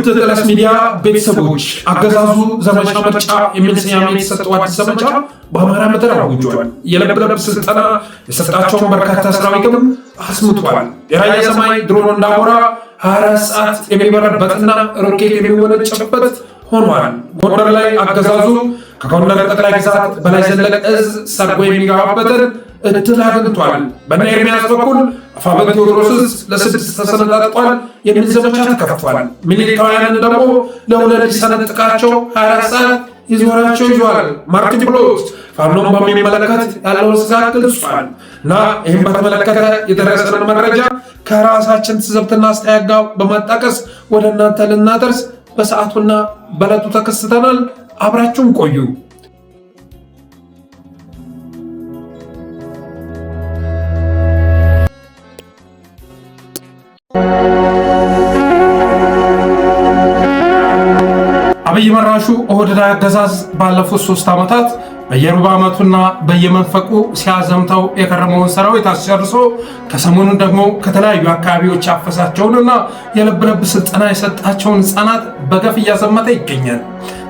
ውድ ጠለስ ሚዲያ ቤተሰቦች አገዛዙ ዘመቻ ምርጫ የሚል ስያሜ የተሰጠው አዲስ ዘመቻ በአማራ ምድር አውጇል። የለብ ስልጠና የሰጣቸውን በርካታ ሰራዊትም አስምቷል። የራያ ሰማይ ድሮን እንዳሞራ 24 ሰዓት የሚበረርበትና ሮኬት የሚወነጨበት ሆኗል። ጎንደር ላይ አገዛዙ ከጎንደር ጠቅላይ ግዛት በላይ ዘለቀ እዝ ሰርጎ የሚገባበትን እድል አግኝቷል። በእነ ኤርሚያስ በኩል አፋበ ቴዎድሮስ ለስድስት ተሰነጣጥቋል የሚል ዘመቻ ተከፍቷል። ሚሊታውያንን ደግሞ ለሁለት ሰነጥቃቸው 24 ሰዓት ይዞራቸው ይዟል። ማርቲን ብሎት ፋኖን በሚመለከት ያለውን ስጋት ገልጿል። እና ይህም በተመለከተ የደረሰንን መረጃ ከራሳችን ትዝብትና አስተያየት ጋር በማጣቀስ ወደ እናንተ ልናደርስ በሰዓቱና በዕለቱ ተከስተናል። አብራችሁን ቆዩ። አብይ መራሹ ኦህዴድ አገዛዝ ባለፉት 3 ዓመታት በየሩብ ዓመቱና በየመንፈቁ ሲያዘምተው የከረመውን ሰራዊት አስጨርሶ ከሰሞኑን ደግሞ ከተለያዩ አካባቢዎች ያፈሳቸውንና የልብ ስልጠና የሰጣቸውን ሕፃናት በገፍ እያዘመተ ይገኛል።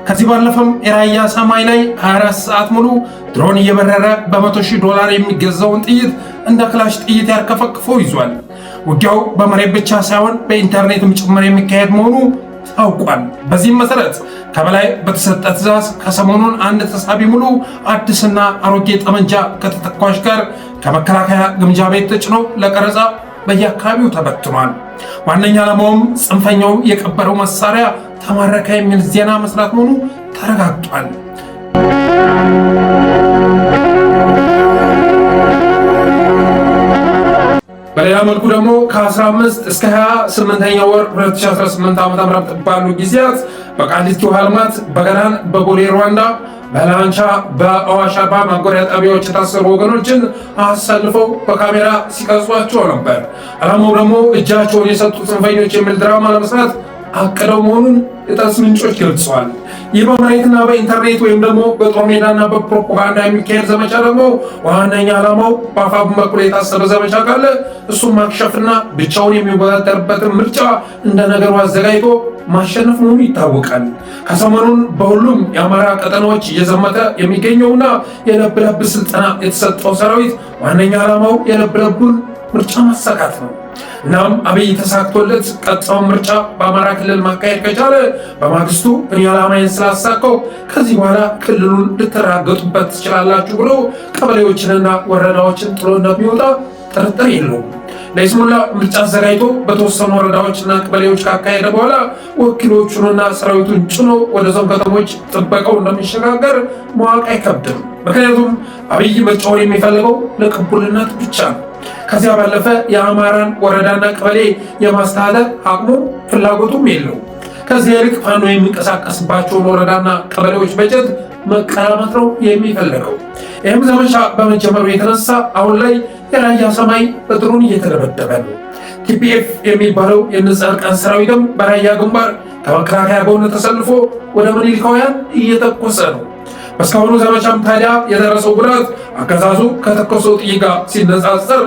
ከዚህ ባለፈም የራያ ሰማይ ላይ 24 ሰዓት ሙሉ ድሮን እየበረረ $100,000 የሚገዛውን ጥይት እንደ ክላሽ ጥይት ያርከፈክፎ ይዟል። ውጊያው በመሬት ብቻ ሳይሆን በኢንተርኔትም ጭምር የሚካሄድ መሆኑ ታውቋል። በዚህም መሰረት ከበላይ በተሰጠ ትዕዛዝ ከሰሞኑን አንድ ተሳቢ ሙሉ አዲስና አሮጌ ጠመንጃ ከተተኳሽ ጋር ከመከላከያ ግምጃ ቤት ተጭኖ ለቀረጻ በየአካባቢው ተበትኗል። ዋነኛ ዓላማውም ጽንፈኛው የቀበረው መሳሪያ ተማረከ የሚል ዜና መስራት መሆኑ ተረጋግጧል። በሌላ መልኩ ደግሞ ከ15 እስከ 28ኛ ወር 2018 ዓ.ም ባሉ ጊዜያት በቃሊቲ ውሃ ልማት፣ በገናን፣ በቦሌ ሩዋንዳ፣ በላንቻ፣ በአዋሽ አርባ ማጎሪያ ጣቢያዎች የታሰሩ ወገኖችን አሰልፈው በካሜራ ሲቀርጿቸው ነበር። ዓላማው ደግሞ እጃቸውን የሰጡ ጽንፈኞች የሚል ድራማ ለመስራት አቅደው መሆኑን የጠቅስ ምንጮች ገልጸዋል። ይህ በመሬትና በኢንተርኔት ወይም ደግሞ በጦር ሜዳና በፕሮፓጋንዳ የሚካሄድ ዘመቻ ደግሞ ዋነኛ ዓላማው በአፋቡ በኩል የታሰበ ዘመቻ ካለ እሱም ማክሸፍና ብቻውን የሚወዳደርበትን ምርጫ እንደ ነገሩ አዘጋጅቶ ማሸነፍ መሆኑ ይታወቃል። ከሰሞኑን በሁሉም የአማራ ቀጠናዎች እየዘመተ የሚገኘውና የለብ ስልጠና የተሰጠው ሰራዊት ዋነኛ ዓላማው የለብን ምርጫ ማሳካት ነው። እናም አብይ ተሳክቶለት ቀጣውን ምርጫ በአማራ ክልል ማካሄድ ከቻለ በማግስቱ እኔ ዓላማዬን ስላሳካው ከዚህ በኋላ ክልሉን ልትራገጡበት ትችላላችሁ ብሎ ቀበሌዎችንና ወረዳዎችን ጥሎ እንደሚወጣ ጥርጥር የለውም። ለይስሙላ ምርጫ አዘጋጅቶ በተወሰኑ ወረዳዎችና ቀበሌዎች ካካሄደ በኋላ ወኪሎቹንና ሰራዊቱን ጭኖ ወደ ዞን ከተሞች ጥበቃው እንደሚሸጋገር ማወቅ አይከብድም። ምክንያቱም አብይ ምርጫውን የሚፈልገው ለቅቡልነት ብቻ ነው። ከዚያ ባለፈ የአማራን ወረዳና ቀበሌ የማስተዳደር አቅሙ ፍላጎቱም የለው። ከዚያ ይልቅ ፋኖ የሚንቀሳቀስባቸውን ወረዳና ቀበሌዎች በጀት መቀራመት ነው የሚፈልገው። ይህም ዘመቻ በመጀመሩ የተነሳ አሁን ላይ የራያ ሰማይ በድሮን እየተደበደበ ነው። ቲፒኤፍ የሚባለው የንጻድቃን ሰራዊትም በራያ ግንባር ከመከላከያ ጎን ተሰልፎ ወደ ምኒልካውያን እየተኮሰ ነው። በእስካሁኑ ዘመቻም ታዲያ የደረሰው ጉዳት አገዛዙ ከተኮሰው ጥይት ጋር ሲነጻጸር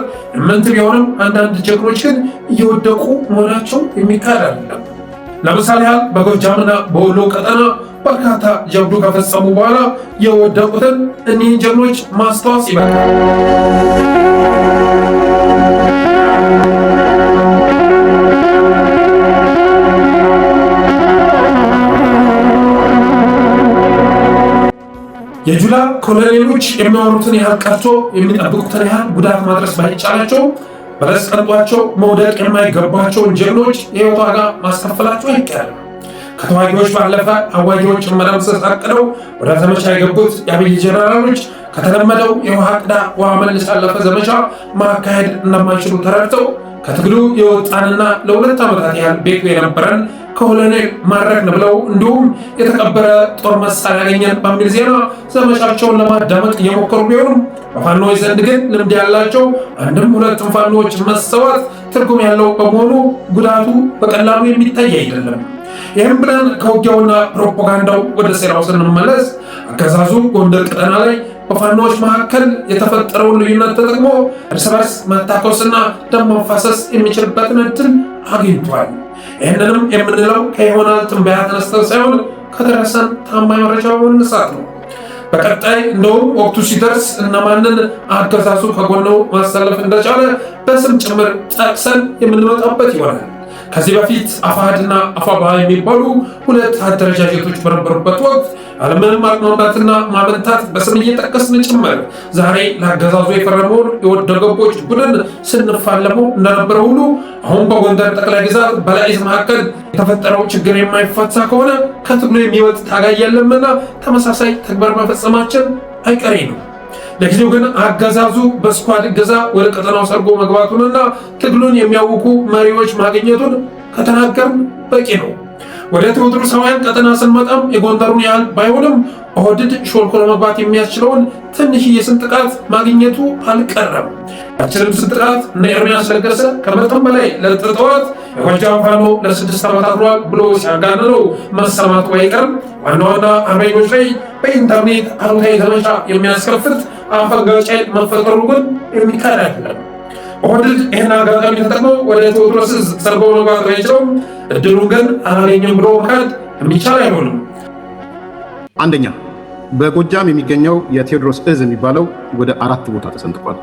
ምንት ቢሆንም አንዳንድ ጀግኖች ግን እየወደቁ መሆናቸው የሚካድ አይደለም። ለምሳሌ ያህል በጎጃምና በወሎ ቀጠና በርካታ ጀብዱ ከፈጸሙ በኋላ የወደቁትን እኒህን ጀግኖች ማስታወስ ይበቃል። የጁላ ኮሎኔሎች የሚያወሩትን ያህል ቀርቶ የሚጠብቁትን ያህል ጉዳት ማድረስ ባይቻላቸው በለስ ቀንጧቸው መውደቅ የማይገባቸውን ጀግኖች የህይወት ዋጋ ማስከፈላቸው አይቀርም። ከተዋጊዎች ባለፈ አዋጊዎችን መደምሰስ አቅደው ወደ ዘመቻ የገቡት የአብይ ጀነራሎች ከተለመደው የውሃ ቅዳ ውሃ መልስ ያለፈ ዘመቻ ማካሄድ እንደማይችሉ ተረድተው ከትግሉ የወጣንና ለ2 ዓመታት ያህል ቤቱ የነበረን ኮሎኔል ማድረግን ብለው እንዲሁም የተቀበረ ጦር መሳሪያ ያገኘን በሚል ዜና ዘመቻቸውን ለማዳመጥ እየሞከሩ ቢሆኑም በፋኖች ዘንድ ግን ልምድ ያላቸው አንድም 2 ፋኖች መሰዋት ትርጉም ያለው በመሆኑ ጉዳቱ በቀላሉ የሚታይ አይደለም። ይህም ብለን ከውጊያውና ፕሮፓጋንዳው ወደ ሴራው ስንመለስ አገዛዙ ጎንደር ቀጠና ላይ በፋኖች መካከል የተፈጠረውን ልዩነት ተጠቅሞ እርስ በርስ መታኮስና ደም ማፋሰስ የሚችልበትን እድል አግኝቷል። ይህንንም የምንለው ከይሆናል ትንበያ ተነስተን ሳይሆን ከደረሰን ታማኝ መረጃ በመነሳት ነው። በቀጣይ እንደውም ወቅቱ ሲደርስ እነማንን አገዛዙ ከጎኑ ማሰለፍ እንደቻለ በስም ጭምር ጠቅሰን የምንመጣበት ይሆናል። ከዚህ በፊት አፋሕድና አፋብኃ የሚባሉ ሁለት አደረጃጀቶች በነበሩበት ወቅት ያለምንም ማቅማማትና ማመንታት በስም እየጠቀስን ጭምር ዛሬ ለአገዛዙ የፈረመውን የወደገቦች ቡድን ስንፋለመው እንደነበረ ሁሉ አሁን በጎንደር ጠቅላይ ግዛት በላይዝ መካከል የተፈጠረው ችግር የማይፈታ ከሆነ ከትግሉ የሚወጥ ታጋይ የለምና ተመሳሳይ ተግባር መፈጸማችን አይቀሬ ነው። ለጊዜው ግን አገዛዙ በስኳድ እገዛ ወደ ቀጠናው ሰርጎ መግባቱንና ትግሉን የሚያውቁ መሪዎች ማግኘቱን ከተናገርን በቂ ነው። ወደ ቴዎድሮሳውያን ቀጠና ስንመጣም የጎንደሩን ያህል ባይሆንም ኦህዴድ ሾልኮ ለመግባት የሚያስችለውን ትንሽዬ ስንጥቃት ማግኘቱ አልቀረም። ያችንም ስንጥቃት እነ ኤርሚያስ ለገሰ ከመጠን በላይ ለጥጠዋት የጎጃም ፋኖ ለ6 ዓመታት ኗል ብሎ ሲያጋንነው መሰማቱ አይቀርም። ዋና ዋና አርበኞች ላይ በኢንተርኔት አሉታዊ ዘመቻ የሚያስከፍት አፈንጋጭ መፈጠሩ ግን የሚካድ አይደለም። ኦህዴድ ይህን አጋጣሚ ተጠቅመው ወደ ቴዎድሮስ ሰርጎ መግባት ባይችለውም እድሉን ግን አላገኘም ብሎ መካድ የሚቻል አይሆንም። አንደኛ፣ በጎጃም የሚገኘው የቴዎድሮስ እዝ የሚባለው ወደ 4 ቦታ ተሰንጥቋል።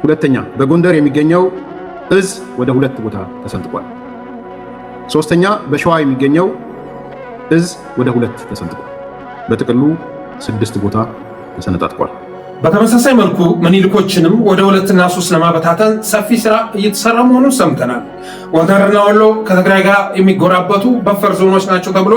ሁለተኛ፣ በጎንደር የሚገኘው እዝ ወደ 2 ቦታ ተሰንጥቋል። ሶስተኛ፣ በሸዋ የሚገኘው እዝ ወደ 2 ተሰንጥቋል። በጥቅሉ 6 ቦታ ተሰነጣጥቋል። በተመሳሳይ መልኩ ምኒልኮችንም ወደ 2 እና 3 ለማበታተን ሰፊ ስራ እየተሰራ መሆኑን ሰምተናል። ጎንደርና ወሎ ከትግራይ ጋር የሚጎራበቱ በፈር ዞኖች ናቸው ተብሎ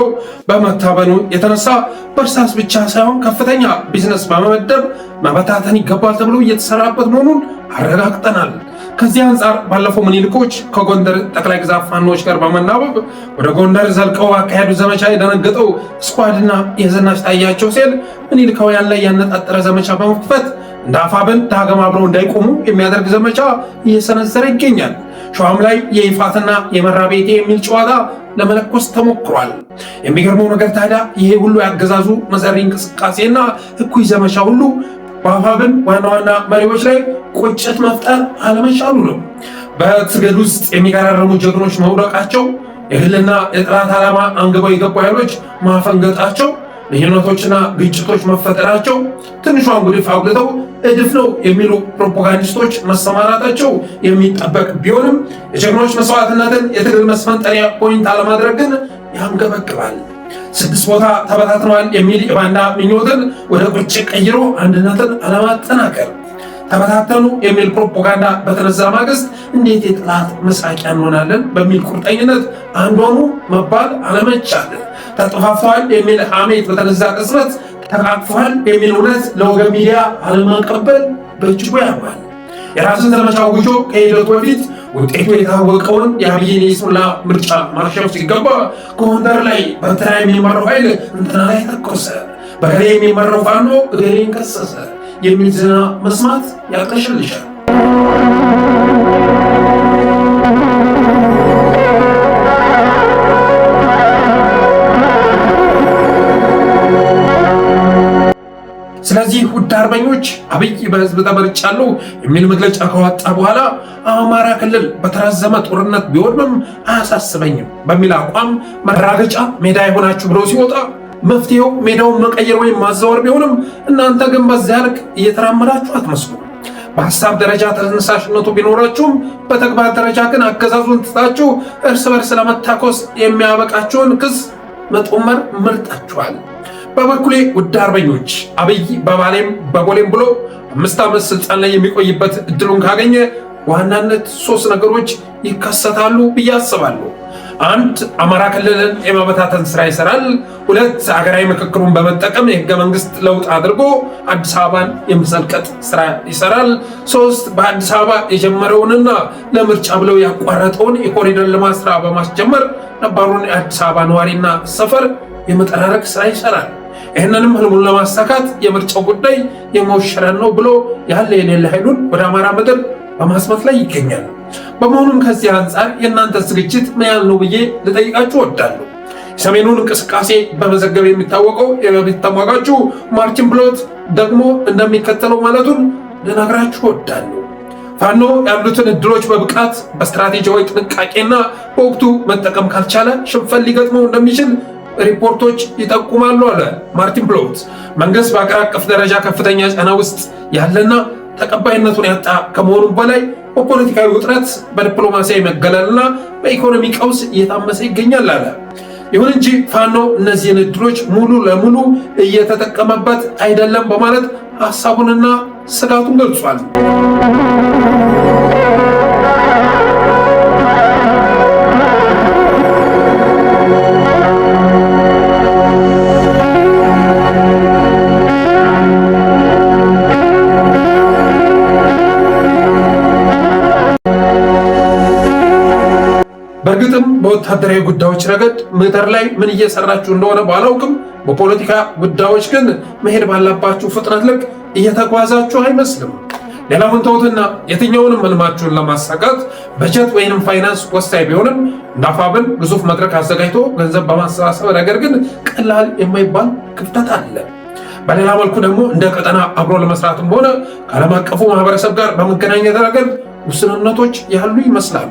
በመታበኑ የተነሳ በእርሳስ ብቻ ሳይሆን ከፍተኛ ቢዝነስ በመመደብ መበታተን ይገባል ተብሎ እየተሰራበት መሆኑን አረጋግጠናል። ከዚህ አንጻር ባለፈው ምኒልኮች ከጎንደር ጠቅላይ ግዛት ፋኖች ጋር በመናበብ ወደ ጎንደር ዘልቀው አካሄዱ ዘመቻ የደነገጠው ስኳድና የዝናሽ ታያቸው ሲል ምኒልካውያን ላይ ያነጣጠረ ዘመቻ በመክፈት እንደ አፋብን ዳግም አብረው እንዳይቆሙ የሚያደርግ ዘመቻ እየሰነዘረ ይገኛል። ሸዋም ላይ የይፋትና የመራቤቴ የሚል ጨዋታ ለመለኮስ ተሞክሯል። የሚገርመው ነገር ታዲያ ይሄ ሁሉ ያገዛዙ መሰሪ እንቅስቃሴና እኩይ ዘመቻ ሁሉ በአፋብን ዋና ዋና መሪዎች ላይ ቁጭት መፍጠር አለመቻሉ ነው። በትግል ውስጥ የሚገራረሙ ጀግኖች መውደቃቸው፣ የግልና የጥላት ዓላማ አንግበው የገቡ ኃይሎች ማፈንገጣቸው፣ ልዩነቶችና ግጭቶች መፈጠራቸው፣ ትንሿን ጉድፍ አጉልተው እድፍ ነው የሚሉ ፕሮፓጋንዲስቶች መሰማራታቸው የሚጠበቅ ቢሆንም የጀግኖች መስዋዕትነትን የትግል መስፈንጠሪያ ፖይንት አለማድረግ ግን ያንገበግባል። 6 ቦታ ተበታትነዋል የሚል የባንዳ ምኞትን ወደ ቁጭ ቀይሮ አንድነትን አለማጠናከር፣ ተበታተኑ የሚል ፕሮፓጋንዳ በተነዛ ማግስት እንዴት የጥላት መሳቂያ እንሆናለን በሚል ቁርጠኝነት አንዷኑ መባል አለመቻል፣ ተጠፋፍተዋል የሚል ሐሜት በተነዛ ቅጽበት ተቃቅፈዋል የሚል እውነት ለወገን ሚዲያ አለማቀበል በእጅጉ ያማል። የራስን ዘመቻ አውጆ ከሂደቱ በፊት ውጤቱ የታወቀውን የአብይን የይስሙላ ምርጫ ማክሸፍ ሲገባ ጎንደር ላይ በትራ የሚመራው ኃይል እንትና ላይ ተኮሰ፣ በገሌ የሚመራው ፋኖ እገሌን ከሰሰ የሚል ዜና መስማት ያቅለሸልሻል። ስለዚህ ውድ አርበኞች አብይ በህዝብ ተመርጫለሁ የሚል መግለጫ ከወጣ በኋላ አማራ ክልል በተራዘመ ጦርነት ቢወድምም አያሳስበኝም በሚል አቋም መራገጫ ሜዳ የሆናችሁ ብሎ ሲወጣ መፍትሄው ሜዳውን መቀየር ወይም ማዛወር ቢሆንም እናንተ ግን በዚያ ልክ እየተራመዳችሁ አትመስሉ። በሀሳብ ደረጃ ተነሳሽነቱ ቢኖራችሁም በተግባር ደረጃ ግን አገዛዙን ትታችሁ እርስ በርስ ለመታኮስ የሚያበቃችሁን ክስ መጦመር መርጣችኋል። በበኩሌ ውድ አርበኞች አብይ በባሌም በቦሌም ብሎ 5 ዓመት ስልጣን ላይ የሚቆይበት እድሉን ካገኘ ዋናነት 3 ነገሮች ይከሰታሉ ብዬ አስባለሁ። 1 አማራ ክልልን የመበታተን ስራ ይሰራል። 2 ሀገራዊ ምክክሩን በመጠቀም የህገ መንግስት ለውጥ አድርጎ አዲስ አበባን የመሰልቀጥ ስራ ይሰራል። 3 በአዲስ አበባ የጀመረውንና ለምርጫ ብለው ያቋረጠውን የኮሪደር ልማት ስራ በማስጀመር ነባሩን የአዲስ አበባ ነዋሪና ሰፈር የመጠራረቅ ስራ ይሰራል። ይህንንም ህልሙን ለማሳካት የምርጫው ጉዳይ የሞሸረን ነው ብሎ ያለ የሌለ ኃይሉን ወደ አማራ ምድር በማስመት ላይ ይገኛል። በመሆኑም ከዚህ አንጻር የእናንተ ዝግጅት ምን ያህል ነው ብዬ ልጠይቃችሁ እወዳለሁ። የሰሜኑን እንቅስቃሴ በመዘገብ የሚታወቀው የመብት ተሟጋቹ ማርቲን ብሎት ደግሞ እንደሚከተለው ማለቱን ልነግራችሁ እወዳለሁ። ፋኖ ያሉትን እድሎች በብቃት በስትራቴጂያዊ ጥንቃቄና በወቅቱ መጠቀም ካልቻለ ሽንፈት ሊገጥመው እንደሚችል ሪፖርቶች ይጠቁማሉ አለ ማርቲን ፕሎት። መንግስት በአገር አቀፍ ደረጃ ከፍተኛ ጫና ውስጥ ያለና ተቀባይነቱን ያጣ ከመሆኑም በላይ በፖለቲካዊ ውጥረት፣ በዲፕሎማሲያዊ መገለልና በኢኮኖሚ ቀውስ እየታመሰ ይገኛል አለ። ይሁን እንጂ ፋኖ እነዚህን እድሎች ሙሉ ለሙሉ እየተጠቀመበት አይደለም በማለት ሐሳቡንና ስጋቱን ገልጿል። በእርግጥም በወታደራዊ ጉዳዮች ረገድ ምድር ላይ ምን እየሰራችሁ እንደሆነ ባላውቅም በፖለቲካ ጉዳዮች ግን መሄድ ባላባችሁ ፍጥነት ልክ እየተጓዛችሁ አይመስልም። ሌላውን ተውትና የትኛውንም ህልማችሁን ለማሳካት በጀት ወይንም ፋይናንስ ወሳኝ ቢሆንም እንዳፋብን ግዙፍ መድረክ አዘጋጅቶ ገንዘብ በማሰባሰብ ረገድ ግን ቀላል የማይባል ክፍተት አለ። በሌላ መልኩ ደግሞ እንደ ቀጠና አብሮ ለመስራትም ሆነ ከዓለም አቀፉ ማህበረሰብ ጋር በመገናኘት ረገድ ውስንነቶች ያሉ ይመስላሉ።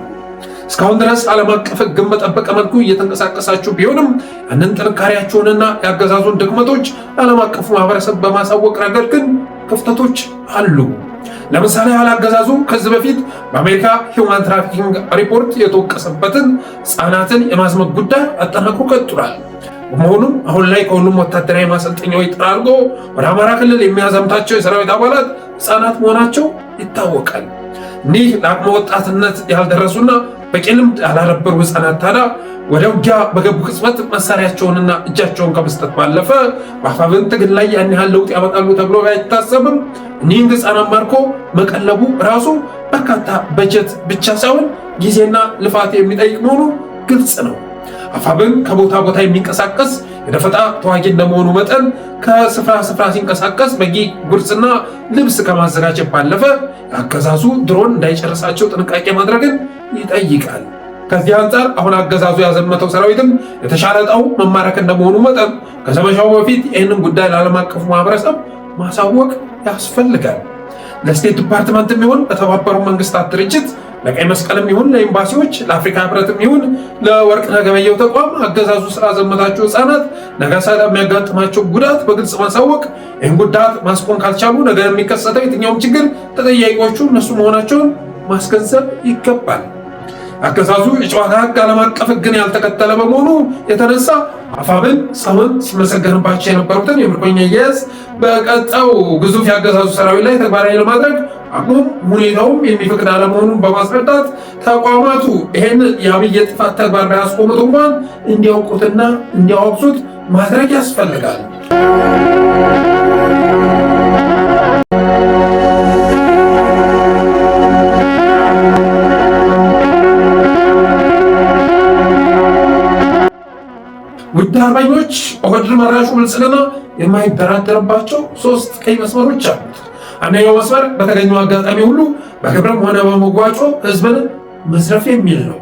እስካሁን ድረስ ዓለም አቀፍ ሕግን በጠበቀ መልኩ እየተንቀሳቀሳችሁ ቢሆንም ያንን ጥንካሬያችሁንና ያገዛዙን ድክመቶች ለዓለም አቀፉ ማህበረሰብ በማሳወቅ ረገድ ግን ክፍተቶች አሉ። ለምሳሌ አገዛዙ ከዚህ በፊት በአሜሪካ ሂውማን ትራፊኪንግ ሪፖርት የተወቀሰበትን ሕፃናትን የማዝመት ጉዳይ አጠናክሮ ቀጥሏል። በመሆኑም አሁን ላይ ከሁሉም ወታደራዊ ማሰልጠኛዎች ጠራርጎ ወደ አማራ ክልል የሚያዘምታቸው የሰራዊት አባላት ሕፃናት መሆናቸው ይታወቃል። እኒህ ለአቅመ ወጣትነት ያልደረሱና በቂ ልምድ ያላዳበሩ ሕፃናት ታዲያ ወደ ውጊያ በገቡ ቅጽበት መሳሪያቸውንና እጃቸውን ከመስጠት ባለፈ በአፋብን ትግል ላይ ያን ያህል ለውጥ ያመጣሉ ተብሎ አይታሰብም። እኒህን ሕፃናት ማርኮ መቀለቡ ራሱ በርካታ በጀት ብቻ ሳይሆን ጊዜና ልፋት የሚጠይቅ መሆኑ ግልጽ ነው። አፋብን ከቦታ ቦታ የሚንቀሳቀስ የደፈጣ ተዋጊ እንደመሆኑ መጠን ከስፍራ ስፍራ ሲንቀሳቀስ በቂ ጉርጽና ልብስ ከማዘጋጀት ባለፈ አገዛዙ ድሮን እንዳይጨርሳቸው ጥንቃቄ ማድረግን ይጠይቃል። ከዚህ አንጻር አሁን አገዛዙ ያዘመተው ሰራዊትም የተሻለ ዕጣው መማረክ እንደመሆኑ መጠን ከዘመቻው በፊት ይህንን ጉዳይ ለዓለም አቀፉ ማህበረሰብ ማሳወቅ ያስፈልጋል። ለስቴት ዲፓርትመንትም ይሁን ለተባበሩት መንግስታት ድርጅት፣ ለቀይ መስቀልም ይሁን ለኤምባሲዎች፣ ለአፍሪካ ህብረትም ይሁን ለወርቅነህ ገበየሁ ተቋም አገዛዙ ስላዘመታቸው ሕፃናት ነገ የሚያጋጥማቸው ጉዳት በግልጽ ማሳወቅ፣ ይህን ጉዳት ማስቆም ካልቻሉ ነገ የሚከሰተው የትኛውም ችግር ተጠያቂዎቹ እነሱ መሆናቸውን ማስገንዘብ ይገባል። አገዛዙ የጨዋታ ህግ ዓለም አቀፍ ህግን ያልተከተለ በመሆኑ የተነሳ አፋብን ሰውን ሲመሰገንባቸው የነበሩትን የምርኮኛ አያያዝ በቀጣው ግዙፍ የአገዛዙ ሰራዊት ላይ ተግባራዊ ለማድረግ አቅሙም ሁኔታውም የሚፈቅድ አለመሆኑን በማስረዳት ተቋማቱ ይህን የአብይ የጥፋት ተግባር ባያስቆሙት እንኳን እንዲያውቁትና እንዲያወግዙት ማድረግ ያስፈልጋል። ውድ አርበኞች፣ ኦህዴድ መራሹ ብልጽግና የማይደራደርባቸው 3 ቀይ መስመሮች አሉት። አንደኛው መስመር በተገኘው አጋጣሚ ሁሉ በግብርም ሆነ በመጓጮ ህዝብን መዝረፍ የሚል ነው።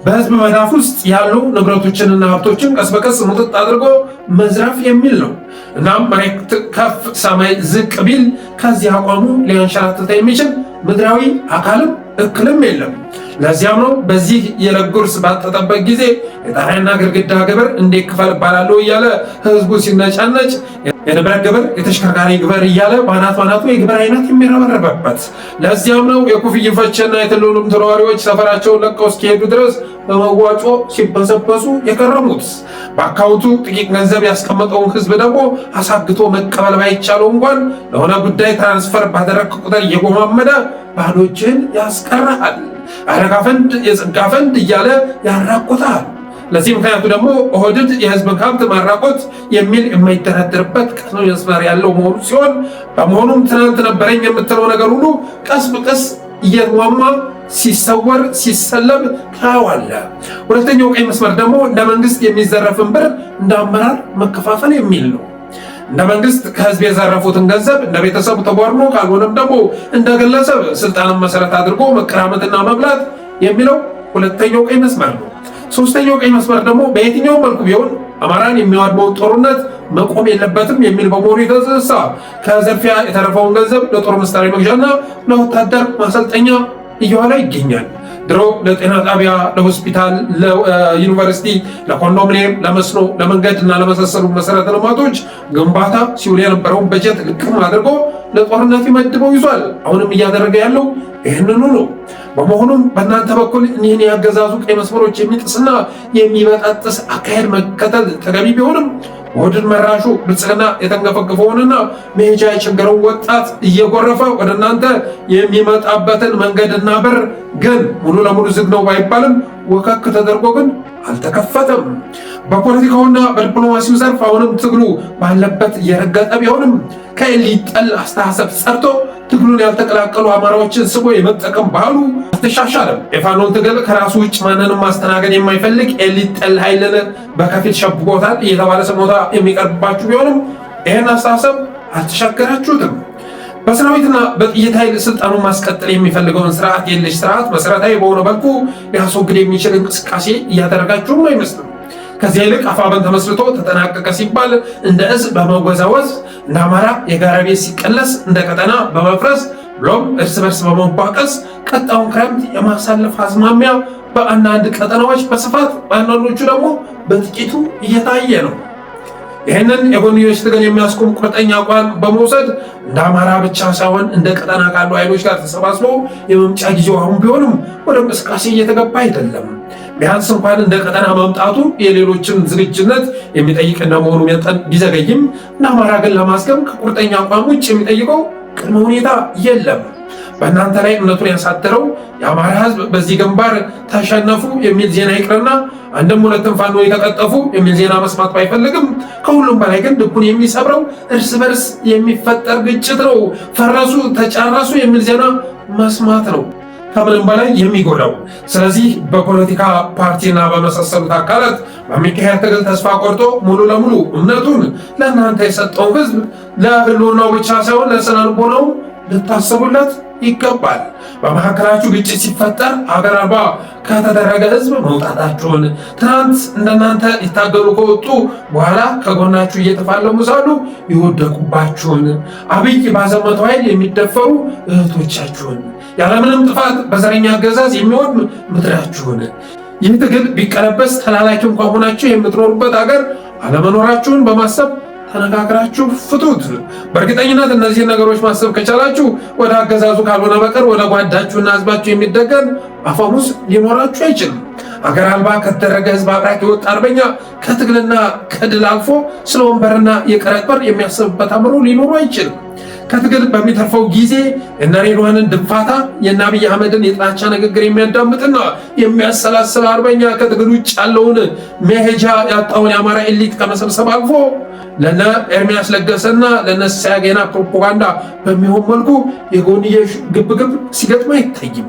በህዝብ መዳፍ ውስጥ ያሉ ንብረቶችንና ሀብቶችን ቀስ በቀስ ሙጥጥ አድርጎ መዝረፍ የሚል ነው። እናም መሬት ከፍ ሰማይ ዝቅ ቢል ከዚህ አቋሙ ሊያንሸራትት የሚችል ምድራዊ አካልም እክልም የለም። ለዚያም ነው በዚህ የዕለት ጉርስ ባጠጠበት ጊዜ የጣሪያና ግድግዳ ግብር እንዴት ክፈል እባላለሁ እያለ ህዝቡ ሲነጫነጭ የንብረት ግብር፣ የተሽከርካሪ ግብር እያለ ባናቱ የግብር አይነት የሚረበረበበት። ለዚያም ነው የኩፍይፈችና የትልሉም ተወራሪዎች ሰፈራቸውን ለቀው እስኪሄዱ ድረስ በመዋጮ ሲበሰበሱ የከረሙት። በአካውንቱ ጥቂት ገንዘብ ያስቀመጠውን ህዝብ ደግሞ አሳግቶ መቀበል ባይቻለው እንኳን ለሆነ ጉዳይ ትራንስፈር ባደረግ ቁጥር እየጎማመደ ባዶ እጅን ያስቀርሃል። አረጋ ፈንድ የጸጋ ፈንድ እያለ ያራቆታል። ለዚህ ምክንያቱ ደግሞ ኦህዴድ የህዝብን ሀብት ማራቆት የሚል የማይደራደርበት ቀስ መስመር ያለው መሆኑ ሲሆን በመሆኑም ትናንት ነበረኝ የምትለው ነገር ሁሉ ቀስ በቀስ እየተሟማ ሲሰወር ሲሰለብ ታዋለ። ሁለተኛው ቀይ መስመር ደግሞ እንደ መንግስት የሚዘረፍን ብር እንደ አመራር መከፋፈል የሚል ነው። እንደ መንግስት ከህዝብ የዘረፉትን ገንዘብ እንደ ቤተሰቡ ተቧርኖ ካልሆነም ደግሞ እንደ ግለሰብ ስልጣንን መሰረት አድርጎ መቀራመትና መብላት የሚለው ሁለተኛው ቀይ መስመር ነው። ሶስተኛው ቀይ መስመር ደግሞ በየትኛው መልኩ ቢሆን አማራን የሚያወድመው ጦርነት መቆም የለበትም የሚል በመሆኑ የተነሳ ከዘርፊያ የተረፈውን ገንዘብ ለጦር መሳሪያ መግዣና ለወታደር ማሰልጠኛ እየዋለ ይገኛል። ድሮ ለጤና ጣቢያ፣ ለሆስፒታል፣ ለዩኒቨርሲቲ፣ ለኮንዶሚኒየም፣ ለመስኖ፣ ለመንገድ እና ለመሳሰሉ መሰረተ ልማቶች ግንባታ ሲውል የነበረውን በጀት ልቅም አድርጎ ለጦርነት ይመድበው ይዟል። አሁንም እያደረገ ያለው ይህንኑ ነው። በመሆኑም በእናንተ በኩል እኒህን ያገዛዙ ቀይ መስመሮች የሚጥስና የሚበጣጥስ አካሄድ መከተል ተገቢ ቢሆንም ኦህዴድ መራሹ ብልጽግና የተንገፈገፈውንና መሄጃ የቸገረውን ወጣት እየጎረፈ ወደ እናንተ የሚመጣበትን መንገድና በር ግን ሙሉ ለሙሉ ዝግ ነው ባይባልም ወከክ ተደርጎ ግን አልተከፈተም። በፖለቲካውና በዲፕሎማሲው ዘርፍ አሁንም ትግሉ ባለበት የረገጠ ቢሆንም ከኤሊት ጠል አስተሳሰብ ጸርቶ ትግሉን ያልተቀላቀሉ አማራዎችን ስቦ የመጠቀም ባህሉ አልተሻሻለም። የፋኖን ትግል ከራሱ ውጭ ማንንም ማስተናገድ የማይፈልግ ኤሊት ጠል ኃይልን በከፊል ሸብቦታል እየተባለ ስሞታ የሚቀርብባችሁ ቢሆንም ይህን አስተሳሰብ አልተሻገራችሁትም። በሰራዊትና በጥይት ኃይል ስልጣኑን ማስቀጠል የሚፈልገውን ስርዓት የለሽ ስርዓት መሰረታዊ በሆነ መልኩ ሊያስወግድ የሚችል እንቅስቃሴ እያደረጋችሁም አይመስልም። ከዚህ ይልቅ አፋብን ተመስርቶ ተጠናቀቀ ሲባል እንደ እዝ በመወዛወዝ እንደ አማራ የጋራ ቤት ሲቀለስ እንደ ቀጠና በመፍረስ ብሎም እርስ በርስ በመባቀስ ቀጣውን ክረምት የማሳለፍ አዝማሚያ በአንዳንድ ቀጠናዎች በስፋት በአንዳንዶቹ ደግሞ በጥቂቱ እየታየ ነው። ይህንን የጎንዮሽ ትግል የሚያስቆም ቁርጠኛ አቋም በመውሰድ እንደ አማራ ብቻ ሳይሆን እንደ ቀጠና ካሉ ኃይሎች ጋር ተሰባስቦ የመምጫ ጊዜው አሁን ቢሆንም ወደ እንቅስቃሴ እየተገባ አይደለም። ቢያንስ እንኳን እንደ ቀጠና መምጣቱ የሌሎችን ዝግጁነት የሚጠይቅ እንደመሆኑ መጠን ቢዘገይም እንደ አማራ ግን ለማስገም ከቁርጠኛ አቋም ውጭ የሚጠይቀው ቅድመ ሁኔታ የለም። በእናንተ ላይ እምነቱን ያሳደረው የአማራ ሕዝብ በዚህ ግንባር ተሸነፉ የሚል ዜና ይቅርና አንድም ሁለትም ፋኖ የተቀጠፉ የሚል ዜና መስማት ባይፈልግም ከሁሉም በላይ ግን ልቡን የሚሰብረው እርስ በርስ የሚፈጠር ግጭት ነው። ፈረሱ፣ ተጫረሱ የሚል ዜና መስማት ነው ከምንም በላይ የሚጎዳው። ስለዚህ በፖለቲካ ፓርቲና በመሳሰሉት አካላት በሚካሄድ ትግል ተስፋ ቆርጦ ሙሉ ለሙሉ እምነቱን ለእናንተ የሰጠው ሕዝብ ለህልውናው ብቻ ሳይሆን ለስነ ልቦናው ልታስቡለት ይገባል። በመካከላችሁ ግጭት ሲፈጠር አገር አልባ ከተደረገ ህዝብ መውጣታችሁን፣ ትናንት እንደናንተ ሊታገሉ ከወጡ በኋላ ከጎናችሁ እየተፋለሙ ሳሉ የወደቁባችሁን፣ አብይ ባዘመተው ኃይል የሚደፈሩ እህቶቻችሁን፣ ያለምንም ጥፋት በዘረኛ አገዛዝ የሚወድ ምድራችሁን፣ ይህ ትግል ቢቀለበስ ተላላኪ እንኳን ሆናችሁ የምትኖሩበት አገር አለመኖራችሁን በማሰብ ተነጋግራችሁ ፍቱት። በእርግጠኝነት እነዚህን ነገሮች ማሰብ ከቻላችሁ ወደ አገዛዙ ካልሆነ በቀር ወደ ጓዳችሁና ህዝባችሁ የሚደገን አፈሙዝ ሊኖራችሁ አይችልም። አገር አልባ ከተደረገ ህዝብ አብራክ የወጣ አርበኛ ከትግልና ከድል አልፎ ስለ ወንበርና የቀረጥ በር የሚያስብበት አእምሮ ሊኖሩ አይችልም። ከትግል በሚተርፈው ጊዜ የእነ ሬድዋንን ድንፋታ የእነ አብይ አህመድን የጥላቻ ንግግር የሚያዳምጥና የሚያሰላስል አርበኛ ከትግል ውጭ ያለውን መሄጃ ያጣውን የአማራ ኤሊት ከመሰብሰብ አልፎ ለነ ኤርሚያስ ለገሰና ለነ ሲያገና ፕሮፓጋንዳ በሚሆን መልኩ የጎንዮሽ ግብግብ ሲገጥም አይታይም።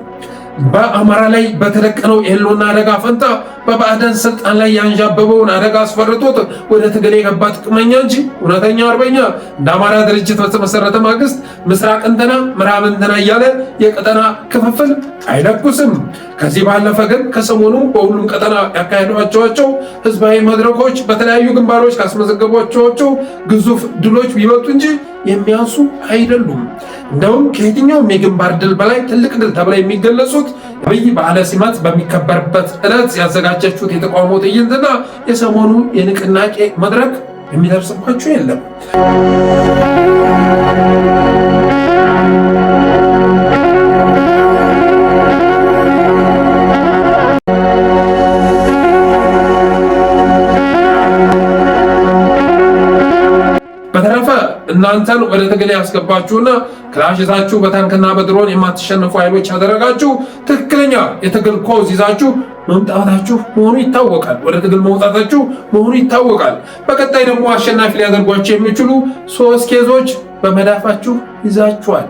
በአማራ ላይ በተደቀነው የህልውና አደጋ ፈንታ በባዕዳን ስልጣን ላይ ያንዣበበውን አደጋ አስፈርቶት ወደ ትግል የገባ ጥቅመኛ እንጂ እውነተኛ አርበኛ እንደ አማራ ድርጅት በተመሰረተ ማግስት ምስራቅ እንትና ምዕራብ እንትና እያለ የቀጠና ክፍፍል አይለኩስም። ከዚህ ባለፈ ግን ከሰሞኑ በሁሉም ቀጠና ያካሄዷቸው ህዝባዊ መድረኮች በተለያዩ ግንባሮች ካስመዘገቧቸው ግዙፍ ድሎች ቢበልጡ እንጂ የሚያንሱ አይደሉም። እንደውም ከየትኛውም የግንባር ድል በላይ ትልቅ ድል ተብለው የሚገለጹት አብይ በዓለ ሲመት በሚከበርበት ዕለት ያዘጋጃችሁት የተቃውሞ ትዕይንትና የሰሞኑ የንቅናቄ መድረክ የሚደርስባችሁ የለም። በተረፈ እናንተን ወደ ትግል ያስገባችሁና ክላሽታችሁ በታንክና በድሮን የማትሸነፉ ኃይሎች ያደረጋችሁ ትክክለኛ የትግል ኮዝ ይዛችሁ መምጣታችሁ መሆኑ ይታወቃል። ወደ ትግል መውጣታችሁ መሆኑ ይታወቃል። በቀጣይ ደግሞ አሸናፊ ሊያደርጓችሁ የሚችሉ 3 ኬዞች በመዳፋችሁ ይዛችኋል።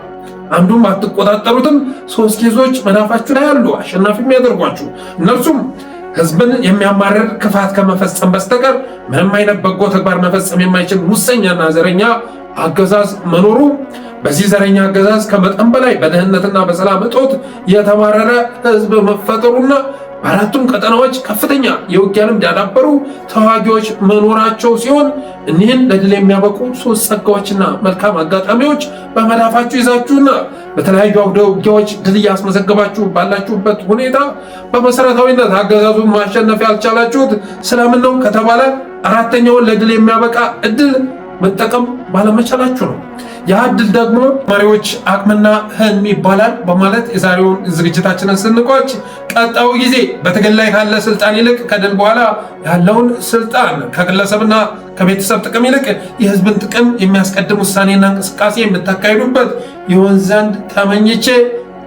አንዱም አትቆጣጠሩትም። 3 ኬዞች መዳፋችሁ ላይ አሉ አሸናፊ የሚያደርጓችሁ። እነርሱም ህዝብን የሚያማርር ክፋት ከመፈጸም በስተቀር ምንም አይነት በጎ ተግባር መፈጸም የማይችል ሙሰኛና ዘረኛ አገዛዝ መኖሩ፣ በዚህ ዘረኛ አገዛዝ ከመጠን በላይ በድህነትና በሰላም እጦት የተማረረ ህዝብ መፈጠሩና በአራቱም ቀጠናዎች ከፍተኛ የውጊያ ልምድ ያዳበሩ ተዋጊዎች መኖራቸው ሲሆን እኒህን ለድል የሚያበቁ 3 ጸጋዎችና መልካም አጋጣሚዎች በመዳፋችሁ ይዛችሁና በተለያዩ አውደ ውጊያዎች ድል እያስመዘገባችሁ ባላችሁበት ሁኔታ በመሰረታዊነት አገዛዙን ማሸነፍ ያልቻላችሁት ስለምን ነው ከተባለ አራተኛውን ለድል የሚያበቃ እድል መጠቀም ባለመቻላችሁ ነው። ያ እድል ደግሞ መሪዎች አቅምና ህልም ይባላል በማለት የዛሬውን ዝግጅታችንን ስንቋጭ ቀጣዩ ጊዜ በትግል ላይ ካለ ስልጣን ይልቅ ከድል በኋላ ያለውን ስልጣን ከግለሰብና ከቤተሰብ ጥቅም ይልቅ የህዝብን ጥቅም የሚያስቀድም ውሳኔና እንቅስቃሴ የምታካሂዱበት ይሆን ዘንድ ተመኝቼ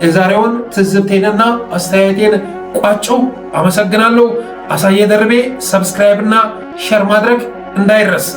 የዛሬውን ትዝብቴንና አስተያየቴን ቋጨው። አመሰግናለሁ። አሳየ ደርቤ። ሰብስክራይብ እና ሼር ማድረግ እንዳይረሳ።